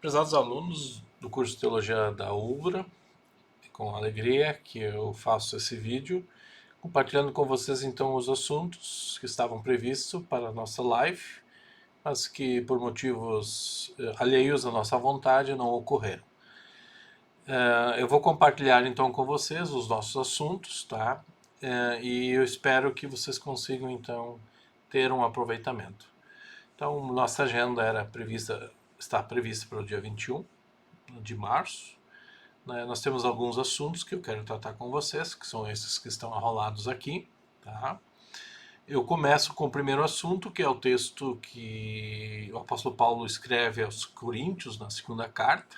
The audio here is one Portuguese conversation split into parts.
Prezados alunos do curso de Teologia da UBRA, é com alegria que eu faço esse vídeo, compartilhando com vocês então os assuntos que estavam previstos para a nossa live, mas que por motivos alheios à nossa vontade não ocorreram. Eu vou compartilhar então com vocês os nossos assuntos, tá? E eu espero que vocês consigam então ter um aproveitamento. Então, nossa agenda está prevista para o dia 21 de março. Né? Nós temos alguns assuntos que eu quero tratar com vocês, que são esses que estão arrolados aqui. Tá? Eu começo com o primeiro assunto, que é o texto que o apóstolo Paulo escreve aos Coríntios, na segunda carta.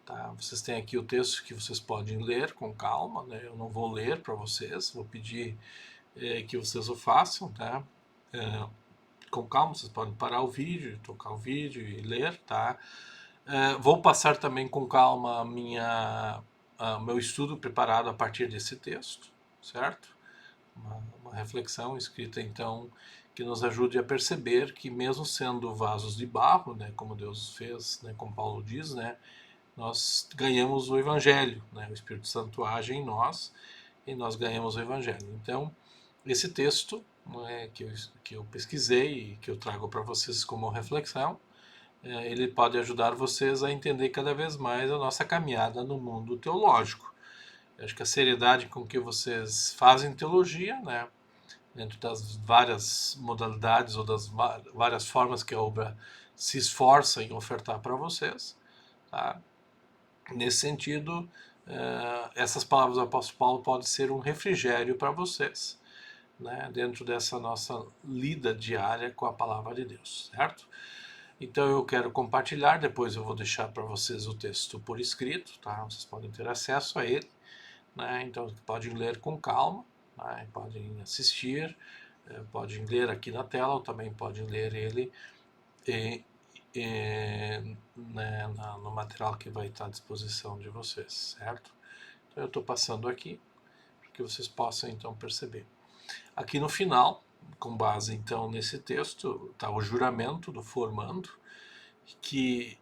Tá? Vocês têm aqui o texto que vocês podem ler com calma, né? Eu não vou ler para vocês, vou pedir que vocês o façam, tá? Com calma, vocês podem parar o vídeo, tocar o vídeo e ler, tá? Vou passar também com calma meu estudo preparado a partir desse texto, certo? Uma reflexão escrita, então, que nos ajude a perceber que mesmo sendo vasos de barro, né, como Deus fez, né, como Paulo diz, né, nós ganhamos o Evangelho, né, o Espírito Santo age em nós e nós ganhamos o Evangelho. Então, esse texto, né, que eu pesquisei e que eu trago para vocês como reflexão, ele pode ajudar vocês a entender cada vez mais a nossa caminhada no mundo teológico. Eu acho que a seriedade com que vocês fazem teologia, né, dentro das várias modalidades ou das várias formas que a obra se esforça em ofertar para vocês, tá? Nesse sentido, essas palavras do apóstolo Paulo podem ser um refrigério para vocês, né, dentro dessa nossa lida diária com a palavra de Deus, certo? Então eu quero compartilhar, depois eu vou deixar para vocês o texto por escrito, tá? Vocês podem ter acesso a ele, né? Então podem ler com calma, né? Podem assistir, podem ler aqui na tela, ou também podem ler ele né, no material que vai estar à disposição de vocês, certo? Então eu estou passando aqui para que vocês possam então perceber. Aqui no final, com base então nesse texto, está o juramento do formando, que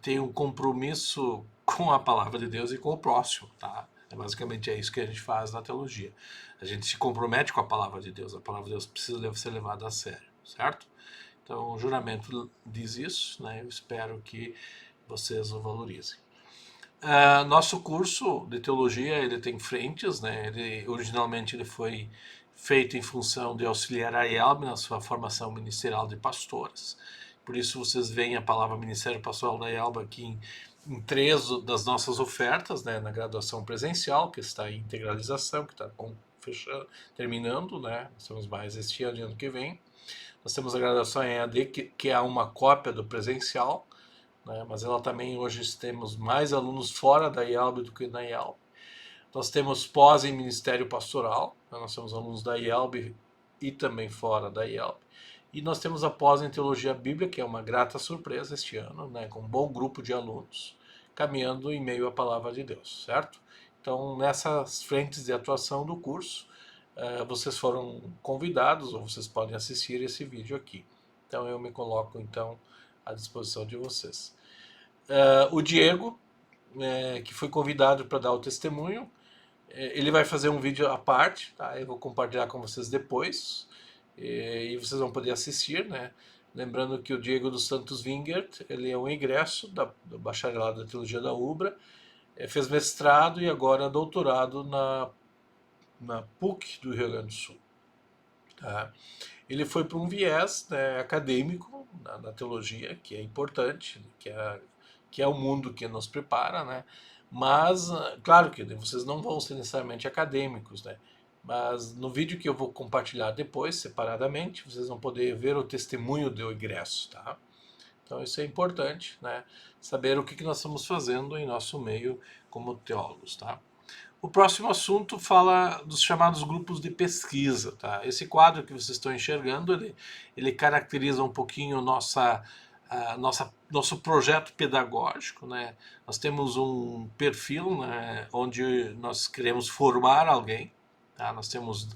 tem um compromisso com a palavra de Deus e com o próximo, tá? Basicamente é isso que a gente faz na teologia. A gente se compromete com a palavra de Deus de Deus precisa ser levada a sério, certo? Então o juramento diz isso, né? Eu espero que vocês o valorizem. Nosso curso de teologia, ele tem frentes, né? Originalmente ele foi feito em função de auxiliar a IELB na sua formação ministerial de pastores. Por isso vocês veem a palavra Ministério Pastoral da IELB aqui em 3 das nossas ofertas, né? Na graduação presencial, que está em integralização, que está terminando, né? Nós temos mais este ano e ano que vem. Nós temos a graduação em EAD, que é uma cópia do presencial, né? Mas ela também, hoje temos mais alunos fora da IELB do que na IELB. Nós temos pós em Ministério Pastoral, né? Nós temos alunos da IELB e também fora da IELB. E nós temos a pós em Teologia Bíblica, que é uma grata surpresa este ano, né? Com um bom grupo de alunos, caminhando em meio à Palavra de Deus, certo? Então, nessas frentes de atuação do curso, vocês foram convidados, ou vocês podem assistir esse vídeo aqui. Então, eu me coloco, então, à disposição de vocês. O Diego, que foi convidado para dar o testemunho, ele vai fazer um vídeo à parte, tá? Eu vou compartilhar com vocês depois, e vocês vão poder assistir, né? Lembrando que o Diego dos Santos Wingert, ele é um egresso do bacharelado da Teologia da UBRA, fez mestrado e agora doutorado na PUC do Rio Grande do Sul. Tá? Ele foi para um viés, né, acadêmico na teologia, que é importante, que é o mundo que nos prepara, né? Mas, claro que vocês não vão ser necessariamente acadêmicos, né? Mas no vídeo que eu vou compartilhar depois, separadamente, vocês vão poder ver o testemunho do ingresso, tá? Então isso é importante, né? Saber o que nós estamos fazendo em nosso meio como teólogos, tá? O próximo assunto fala dos chamados grupos de pesquisa, tá? Esse quadro que vocês estão enxergando, ele caracteriza um pouquinho nosso projeto pedagógico, né? Nós temos um perfil, né, onde nós queremos formar alguém, tá? Nós temos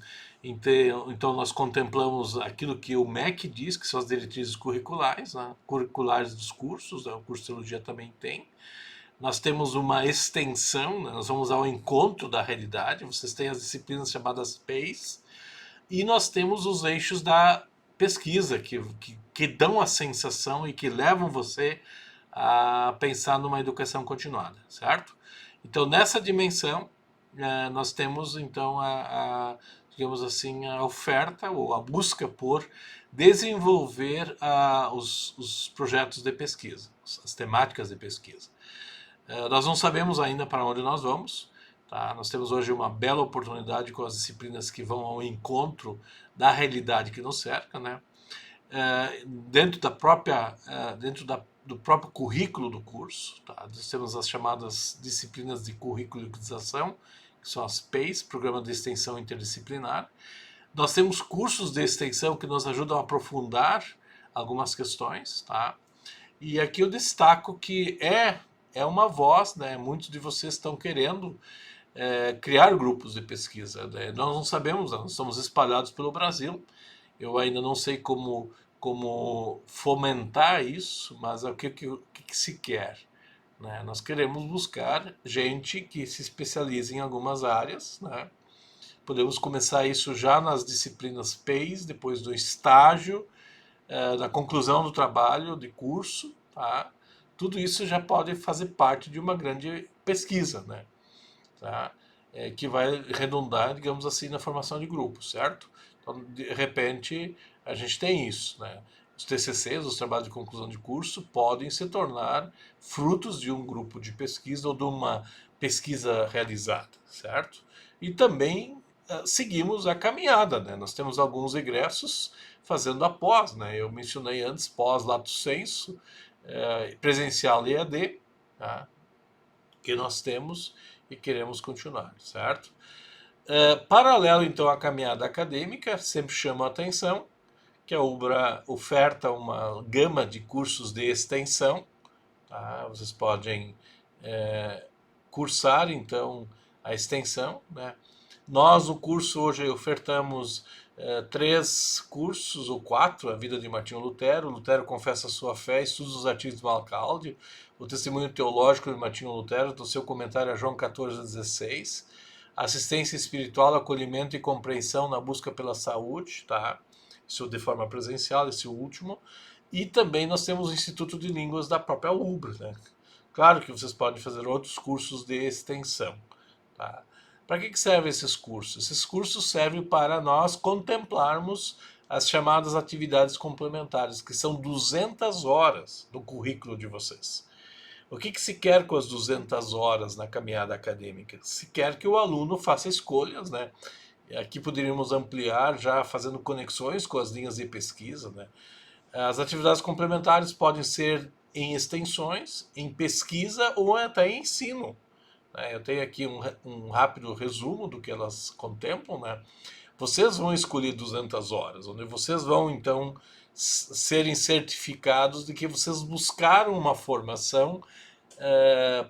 Então, nós contemplamos aquilo que o MEC diz, que são as diretrizes curriculares, né? Curriculares dos cursos, né? O curso de teologia também tem. Nós temos uma extensão, né? Nós vamos ao encontro da realidade, vocês têm as disciplinas chamadas PEIs, e nós temos os eixos da pesquisa, que dão a sensação e que levam você a pensar numa educação continuada, certo? Então, nessa dimensão, nós temos, então, digamos assim, a oferta ou a busca por desenvolver os projetos de pesquisa, as temáticas de pesquisa. Nós não sabemos ainda para onde nós vamos, tá? Nós temos hoje uma bela oportunidade com as disciplinas que vão ao encontro da realidade que nos cerca, né? Dentro do próprio currículo do curso, tá? Nós temos as chamadas disciplinas de curricularização, que são as PEIs, Programa de Extensão Interdisciplinar. Nós temos cursos de extensão que nos ajudam a aprofundar algumas questões, tá? E aqui eu destaco que é uma voz, né? Muitos de vocês estão querendo criar grupos de pesquisa, né? Nós não sabemos, nós estamos espalhados pelo Brasil. Eu ainda não sei como fomentar isso, mas é o que se quer, né? Nós queremos buscar gente que se especialize em algumas áreas, né? Podemos começar isso já nas disciplinas PEIs, depois do estágio, da conclusão do trabalho de curso, tá? Tudo isso já pode fazer parte de uma grande pesquisa, né? Tá? Que vai redundar, digamos assim, na formação de grupos, certo? Então, de repente, a gente tem isso, né? Os TCCs, os trabalhos de conclusão de curso, podem se tornar frutos de um grupo de pesquisa ou de uma pesquisa realizada, certo? E também seguimos a caminhada, né? Nós temos alguns egressos fazendo a pós, né? Eu mencionei antes pós lato sensu, presencial e EAD, tá? Que nós temos e queremos continuar, certo? Paralelo, então, à caminhada acadêmica, sempre chama a atenção que a UBRA oferta uma gama de cursos de extensão, tá? Vocês podem cursar, então, a extensão, né? Nós, no curso, hoje ofertamos 3 cursos, ou 4, a vida de Martinho Lutero, Lutero confessa a sua fé, estudos dos artigos de Malcalde, o testemunho teológico de Martinho Lutero, do seu comentário a João 14,16, assistência espiritual, acolhimento e compreensão na busca pela saúde, tá? Isso de forma presencial, esse último. E também nós temos o Instituto de Línguas da própria UBRA, né? Claro que vocês podem fazer outros cursos de extensão, tá? Para que servem esses cursos? Esses cursos servem para nós contemplarmos as chamadas atividades complementares, que são 200 horas do currículo de vocês. O que se quer com as 200 horas na caminhada acadêmica? Se quer que o aluno faça escolhas, né? Aqui poderíamos ampliar já fazendo conexões com as linhas de pesquisa, né? As atividades complementares podem ser em extensões, em pesquisa ou até em ensino. Eu tenho aqui um rápido resumo do que elas contemplam, né? Vocês vão escolher 200 horas, onde vocês vão, então, serem certificados de que vocês buscaram uma formação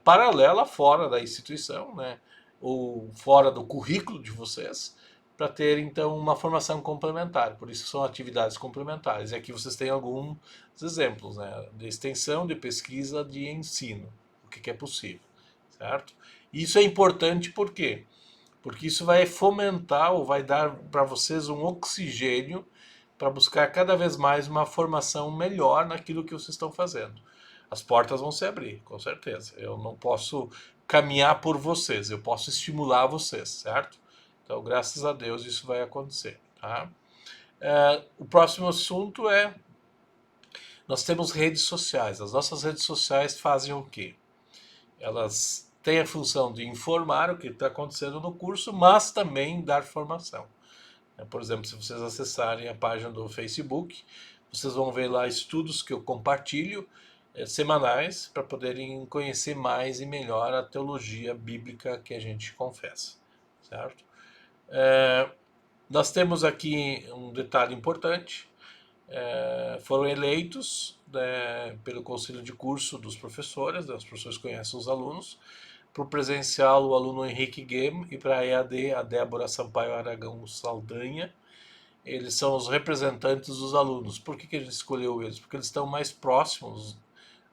paralela fora da instituição, né? Ou fora do currículo de vocês, para ter, então, uma formação complementar. Por isso são atividades complementares. E aqui vocês têm alguns exemplos, né? De extensão, de pesquisa, de ensino. O que é possível, certo? Isso é importante por quê? Porque isso vai fomentar ou vai dar para vocês um oxigênio para buscar cada vez mais uma formação melhor naquilo que vocês estão fazendo. As portas vão se abrir, com certeza. Eu não posso caminhar por vocês, eu posso estimular vocês, certo? Então, graças a Deus, isso vai acontecer, tá? O próximo assunto nós temos redes sociais. As nossas redes sociais fazem o quê? Elas têm a função de informar o que está acontecendo no curso, mas também dar formação. Por exemplo, se vocês acessarem a página do Facebook, vocês vão ver lá estudos que eu compartilho semanais para poderem conhecer mais e melhor a teologia bíblica que a gente confessa, certo? Nós temos aqui um detalhe importante. Foram eleitos pelo conselho de curso dos professores, os professores conhecem os alunos, Para o presencial, o aluno Henrique Game, e para a EAD, a Débora Sampaio Aragão Saldanha. Eles são os representantes dos alunos. Por que a gente escolheu eles? Porque eles estão mais próximos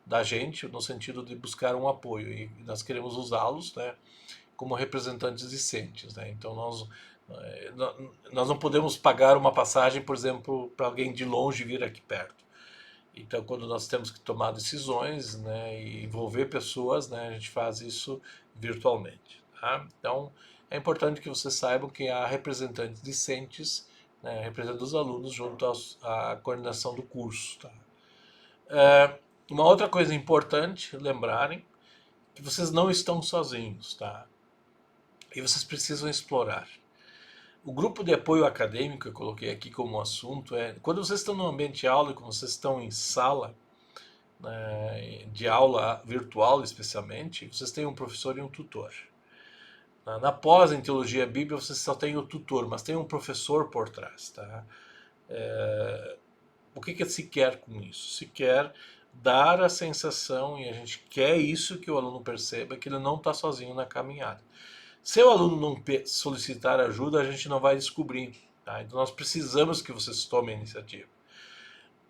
da gente, no sentido de buscar um apoio, e nós queremos usá-los, né, como representantes discentes, né? Então nós não podemos pagar uma passagem, por exemplo, para alguém de longe vir aqui perto. Então, quando nós temos que tomar decisões, né, e envolver pessoas, né, a gente faz isso virtualmente. Tá? Então, é importante que vocês saibam que há representantes discentes, né, representando os alunos junto à coordenação do curso. Tá? Uma outra coisa importante lembrarem que vocês não estão sozinhos, tá? E vocês precisam explorar. O grupo de apoio acadêmico que eu coloquei aqui como assunto é quando vocês estão no ambiente de aula, quando vocês estão em sala, né, de aula virtual especialmente, vocês têm um professor e um tutor. Na pós em teologia bíblica vocês só têm o tutor, mas tem um professor por trás, tá? O que se quer com isso? Se quer dar a sensação, e a gente quer isso, que o aluno perceba que ele não está sozinho na caminhada. Se o aluno não solicitar ajuda, a gente não vai descobrir. Tá? Então nós precisamos que vocês tomem a iniciativa.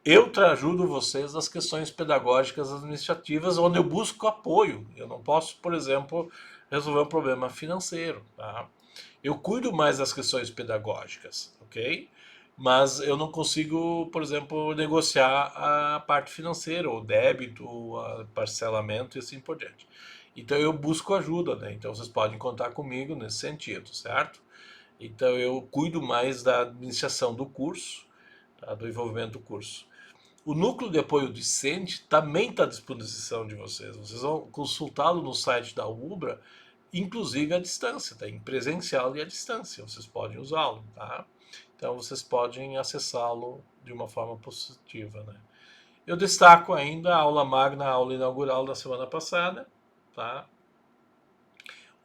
Eu ajudo vocês nas questões pedagógicas administrativas, onde eu busco apoio. Eu não posso, por exemplo, resolver um problema financeiro. Tá? Eu cuido mais das questões pedagógicas, ok? Mas eu não consigo, por exemplo, negociar a parte financeira, o débito, o parcelamento e assim por diante. Então eu busco ajuda, né? Então vocês podem contar comigo nesse sentido, certo? Então eu cuido mais da administração do curso, tá? Do envolvimento do curso. O núcleo de apoio discente também está à disposição de vocês. Vocês vão consultá-lo no site da UBRA, inclusive à distância, tá? Em presencial e à distância. Vocês podem usá-lo, tá? Então vocês podem acessá-lo de uma forma positiva, né? Eu destaco ainda a aula magna, a aula inaugural da semana passada, tá?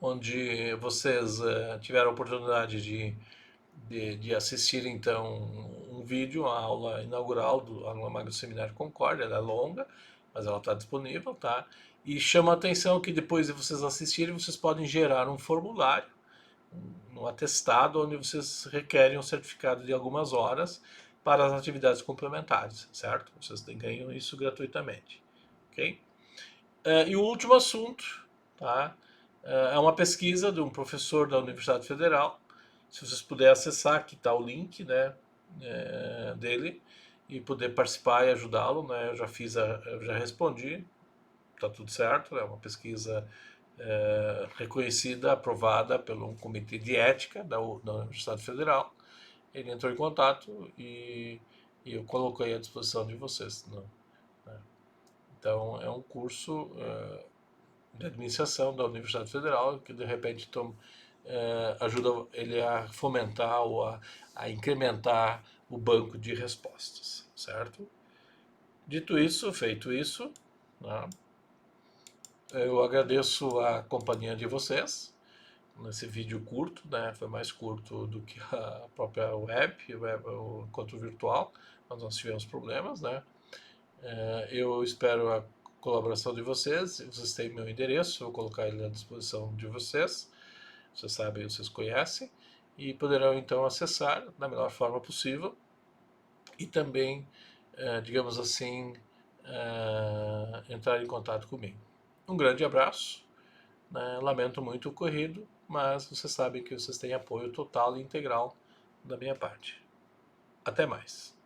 Onde vocês tiveram a oportunidade de assistir então um vídeo, a aula inaugural do Aula Magna do Seminário Concórdia. Ela é longa, mas ela está disponível, tá? E chama a atenção que depois de vocês assistirem, vocês podem gerar um formulário, um atestado, onde vocês requerem um certificado de algumas horas para as atividades complementares, certo? Vocês ganham isso gratuitamente, ok? E o último assunto, tá? É uma pesquisa de um professor da Universidade Federal. Se vocês puderem acessar, aqui está o link, né, dele, e poder participar e ajudá-lo, né? Eu já respondi, está tudo certo, é uma pesquisa reconhecida, aprovada pelo Comitê de Ética da Universidade Federal. Ele entrou em contato e eu coloquei à disposição de vocês, né? Então é um curso de administração da Universidade Federal que de repente ajuda ele a fomentar ou a incrementar o banco de respostas, certo? Dito isso, feito isso, né, eu agradeço a companhia de vocês nesse vídeo curto, né? Foi mais curto do que a própria web, o encontro virtual, mas nós tivemos problemas, né? Eu espero a colaboração de vocês. Vocês têm meu endereço, vou colocar ele à disposição de vocês. Vocês sabem, vocês conhecem, e poderão então acessar da melhor forma possível e também, digamos assim, entrar em contato comigo. Um grande abraço, né? Lamento muito o ocorrido, mas vocês sabem que vocês têm apoio total e integral da minha parte. Até mais.